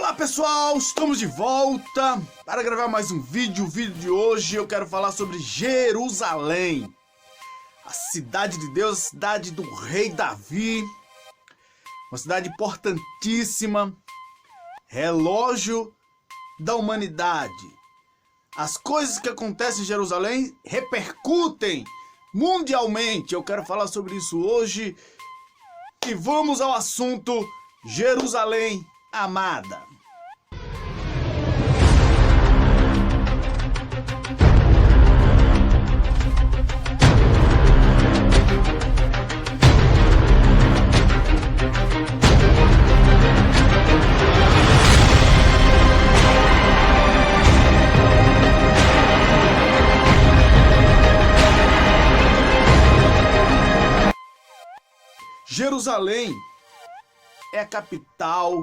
Olá pessoal, estamos de volta para gravar mais um vídeo. O vídeo de hoje eu quero falar sobre Jerusalém, a cidade de Deus, a cidade do rei Davi, uma cidade importantíssima, relógio da humanidade. As coisas que acontecem em Jerusalém repercutem mundialmente. Eu quero falar sobre isso hoje e vamos ao assunto Jerusalém amada. Jerusalém é a capital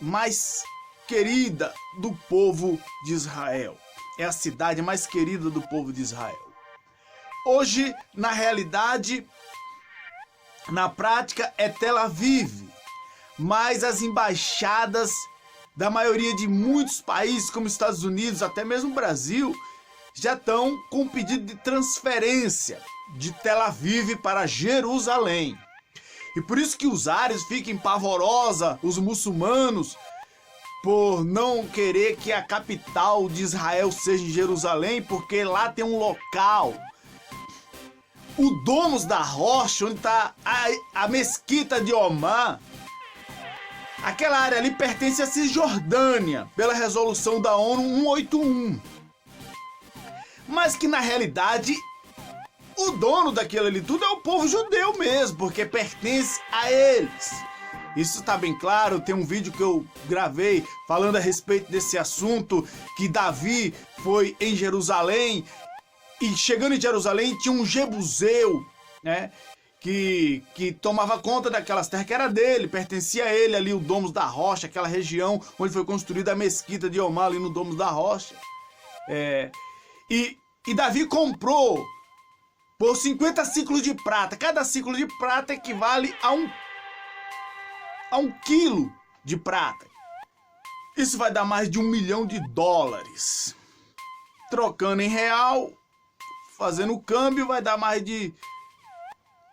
mais querida do povo de Israel. É a cidade mais querida do povo de Israel. Hoje, na realidade, na prática, é Tel Aviv, mas as embaixadas da maioria de muitos países, como Estados Unidos, até mesmo o Brasil, já estão com pedido de transferência de Tel Aviv para Jerusalém. E por isso que os árabes ficam pavorosa, os muçulmanos, por não querer que a capital de Israel seja em Jerusalém, porque lá tem um local, o Domus da Rocha, onde está a mesquita de Omar. Aquela área ali pertence à Cisjordânia, pela resolução da ONU 181. Mas que na realidade o dono daquilo ali tudo é o povo judeu mesmo, porque pertence a eles. Isso está bem claro, tem um vídeo que eu gravei falando a respeito desse assunto, que Davi foi em Jerusalém, e chegando em Jerusalém tinha um jebuseu, né, que tomava conta daquelas terras que era dele, pertencia a ele ali, o Domus da Rocha, aquela região onde foi construída a mesquita de Omar, ali no Domus da Rocha. E Davi comprou por 50 ciclos de prata. Cada ciclo de prata equivale a um quilo de prata. Isso vai dar mais de $1 milhão. Trocando em real, fazendo o câmbio, vai dar mais de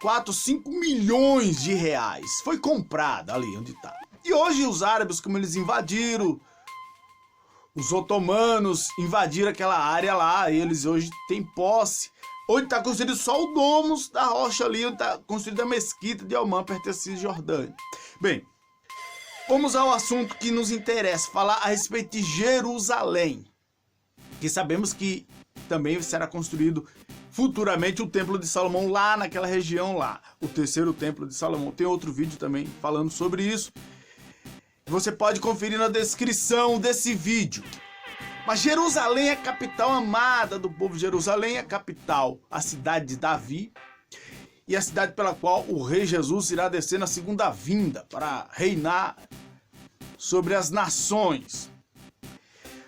4, 5 milhões de reais. Foi comprado ali onde está. E hoje os árabes, como eles invadiram, os otomanos invadiram aquela área lá, e eles hoje têm posse. Onde está construído só o Domus da Rocha ali, onde está construída a mesquita de Omar, pertence à Cisjordânia. Bem, vamos ao assunto que nos interessa, falar a respeito de Jerusalém, que sabemos que também será construído futuramente o Templo de Salomão lá naquela região lá, o terceiro Templo de Salomão. Tem outro vídeo também falando sobre isso. Você pode conferir na descrição desse vídeo. Mas Jerusalém é a capital amada do povo. Jerusalém é a capital, a cidade de Davi, e a cidade pela qual o rei Jesus irá descer na segunda vinda para reinar sobre as nações.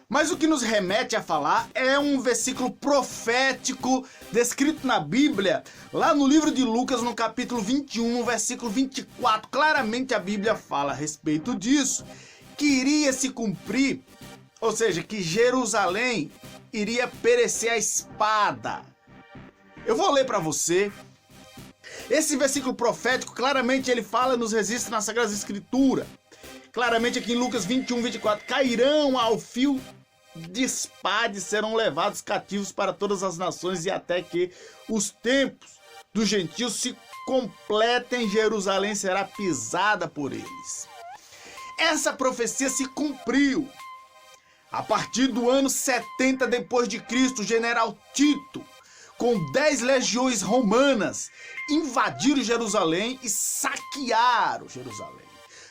Mas o que nos remete a falar é um versículo profético descrito na Bíblia, lá no livro de Lucas, no capítulo 21, no versículo 24. Claramente a Bíblia fala a respeito disso, que iria se cumprir, ou seja, que Jerusalém iria perecer à espada. Eu vou ler para você. Esse versículo profético, claramente ele fala nos registros nas Sagradas Escrituras. Claramente aqui em Lucas 21, 24. Cairão ao fio de espada e serão levados cativos para todas as nações, e até que os tempos dos gentios se completem, Jerusalém será pisada por eles. Essa profecia se cumpriu. A partir do ano 70 depois de Cristo, o general Tito, com 10 legiões romanas, invadiram Jerusalém e saquearam Jerusalém.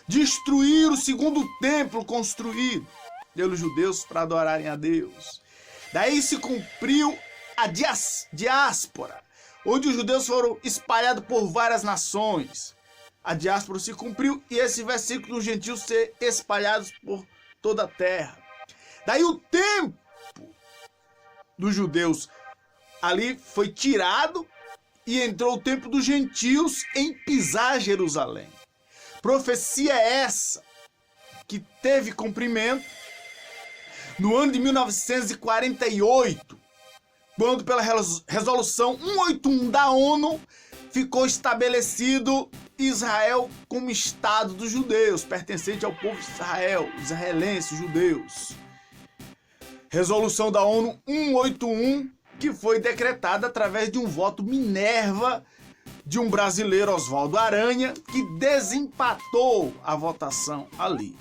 Destruíram o segundo templo construído pelos judeus para adorarem a Deus. Daí se cumpriu a diáspora, onde os judeus foram espalhados por várias nações. A diáspora se cumpriu e esse versículo dos gentios ser espalhados por toda a terra. Daí o tempo dos judeus ali foi tirado e entrou o tempo dos gentios em pisar Jerusalém. Profecia essa que teve cumprimento no ano de 1948, quando pela resolução 181 da ONU ficou estabelecido Israel como Estado dos judeus, pertencente ao povo de Israel, israelenses, judeus. Resolução da ONU 181, que foi decretada através de um voto Minerva de um brasileiro, Oswaldo Aranha, que desempatou a votação ali,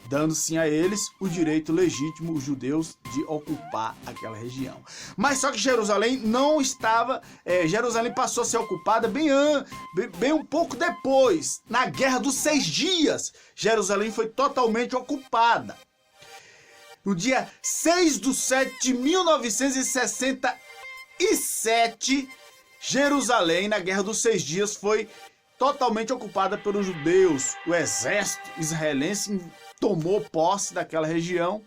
dando sim a eles o direito legítimo, os judeus, de ocupar aquela região. Mas só que Jerusalém não estava... Jerusalém passou a ser ocupada bem um pouco depois, na Guerra dos 6 Dias. Jerusalém foi totalmente ocupada. No dia 6/7 de 1967, Jerusalém, na Guerra dos 6 Dias, foi totalmente ocupada pelos judeus. O exército israelense tomou posse daquela região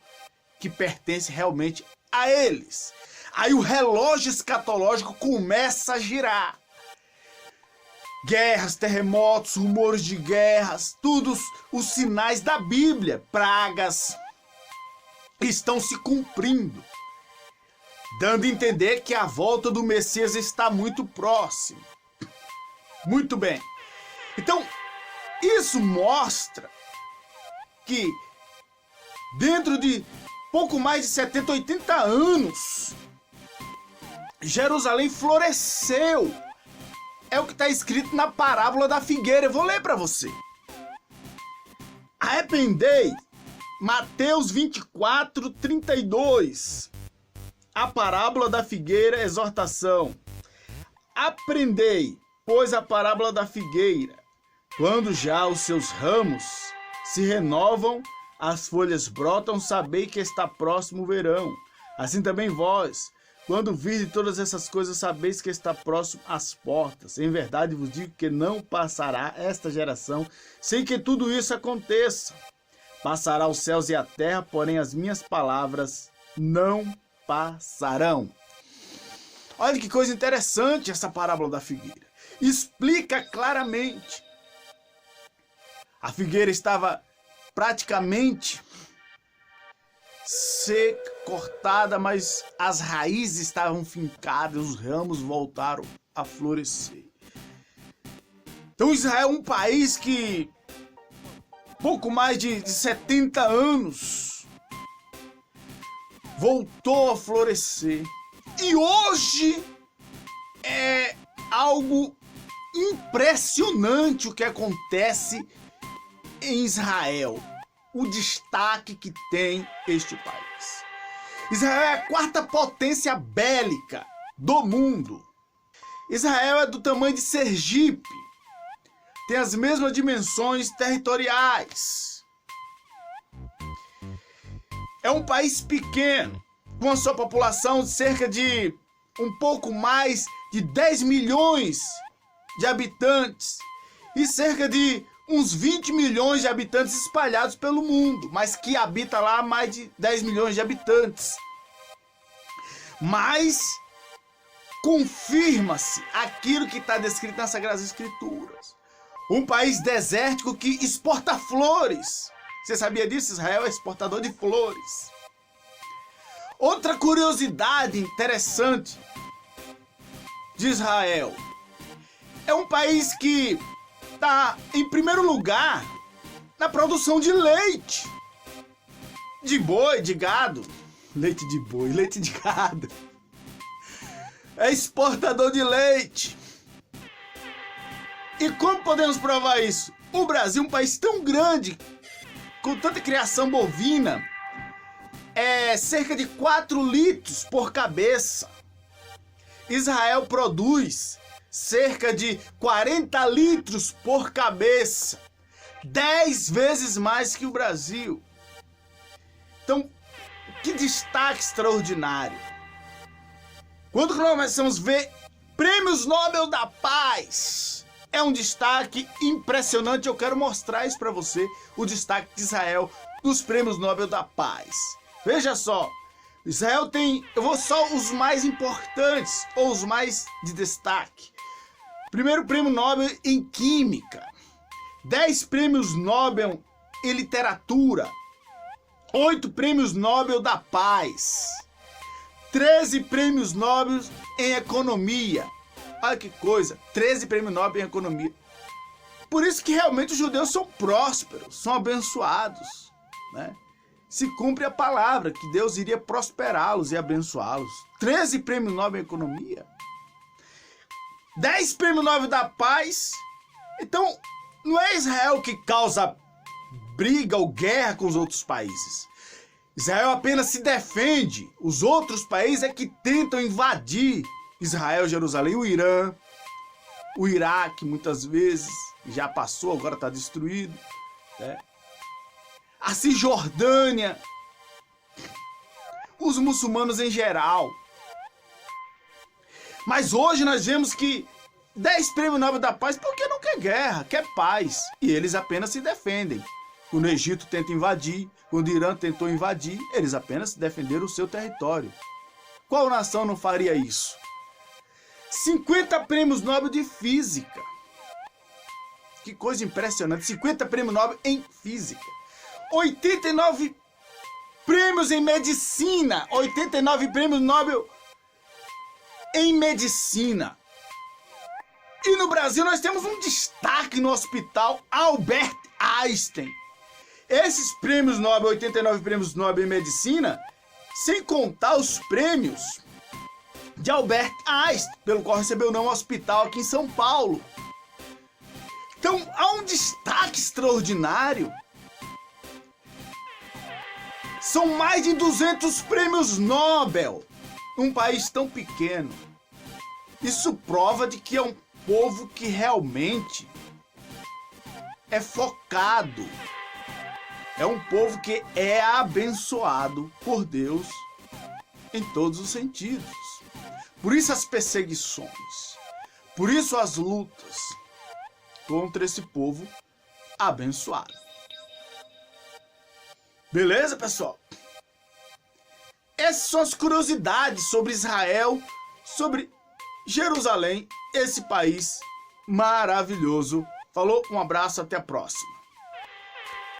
que pertence realmente a eles. Aí o relógio escatológico começa a girar. Guerras, terremotos, rumores de guerras, todos os sinais da Bíblia, pragas, estão se cumprindo, dando a entender que a volta do Messias está muito próxima. Muito bem. Então, isso mostra que dentro de pouco mais de 70, 80 anos, Jerusalém floresceu. É o que está escrito na parábola da figueira. Eu vou ler para você. Arrependei, Mateus 24, 32. A parábola da figueira, exortação. Aprendei, pois, a parábola da figueira. Quando já os seus ramos se renovam, as folhas brotam, sabei que está próximo o verão. Assim também vós, quando virdes todas essas coisas, sabeis que está próximo às portas. Em verdade vos digo que não passará esta geração sem que tudo isso aconteça. Passará os céus e a terra, porém as minhas palavras não passarão. Olha que coisa interessante essa parábola da figueira. Explica claramente. A figueira estava praticamente seca, cortada, mas as raízes estavam fincadas, os ramos voltaram a florescer. Então Israel é um país que pouco mais de 70 anos voltou a florescer. E hoje é algo impressionante o que acontece em Israel. O destaque que tem este país. Israel é a 4ª potência bélica do mundo. Israel é do tamanho de Sergipe. Tem as mesmas dimensões territoriais. É um país pequeno, com a sua população de cerca de um pouco mais de 10 milhões de habitantes e cerca de uns 20 milhões de habitantes espalhados pelo mundo, mas que habita lá mais de 10 milhões de habitantes. Mas confirma-se aquilo que está descrito nas Sagradas Escrituras. Um país desértico que exporta flores. Você sabia disso? Israel é exportador de flores. Outra curiosidade interessante de Israel. É um país que está em primeiro lugar na produção de leite. De boi, de gado. Leite de boi, leite de gado. É exportador de leite. E como podemos provar isso? O Brasil, um país tão grande, com tanta criação bovina, é cerca de 4 litros por cabeça. Israel produz cerca de 40 litros por cabeça. 10 vezes mais que o Brasil. Então, que destaque extraordinário. Quando nós começamos a ver prêmios Nobel da Paz, é um destaque impressionante. Eu quero mostrar isso para você, o destaque de Israel nos prêmios Nobel da Paz. Veja só, Israel tem, eu vou só os mais importantes, ou os mais de destaque. Primeiro prêmio Nobel em Química. 10 prêmios Nobel em literatura, 8 prêmios Nobel da Paz, 13 prêmios Nobel em economia. Olha que coisa, 13 prêmios Nobel em economia. Por isso que realmente os judeus são prósperos, são abençoados, né? Se cumpre a palavra que Deus iria prosperá-los e abençoá-los. 13 prêmios Nobel em economia, 10 prêmios Nobel da Paz. Então, não é Israel que causa briga ou guerra com os outros países. Israel apenas se defende. Os outros países é que tentam invadir Israel, Jerusalém, o Irã, o Iraque, muitas vezes, já passou, agora está destruído, né? A Cisjordânia, os muçulmanos em geral. Mas hoje nós vemos que 10 prêmios Nobel da Paz porque não quer guerra, quer paz. E eles apenas se defendem. Quando o Egito tenta invadir, quando o Irã tentou invadir, eles apenas defenderam o seu território. Qual nação não faria isso? 50 prêmios Nobel de Física. Que coisa impressionante, 50 prêmios Nobel em Física. 89 prêmios em Medicina, 89 prêmios Nobel em Medicina. E no Brasil nós temos um destaque no Hospital Albert Einstein. Esses prêmios Nobel, 89 prêmios Nobel em Medicina, sem contar os prêmios de Albert Einstein, pelo qual recebeu o nome hospital aqui em São Paulo. Então há um destaque extraordinário. São mais de 200 prêmios Nobel num país tão pequeno. Isso prova de que é um povo que realmente é focado. É um povo que é abençoado por Deus em todos os sentidos. Por isso as perseguições, por isso as lutas contra esse povo abençoado. Beleza, pessoal? Essas são as curiosidades sobre Israel, sobre Jerusalém, esse país maravilhoso. Falou, um abraço, até a próxima.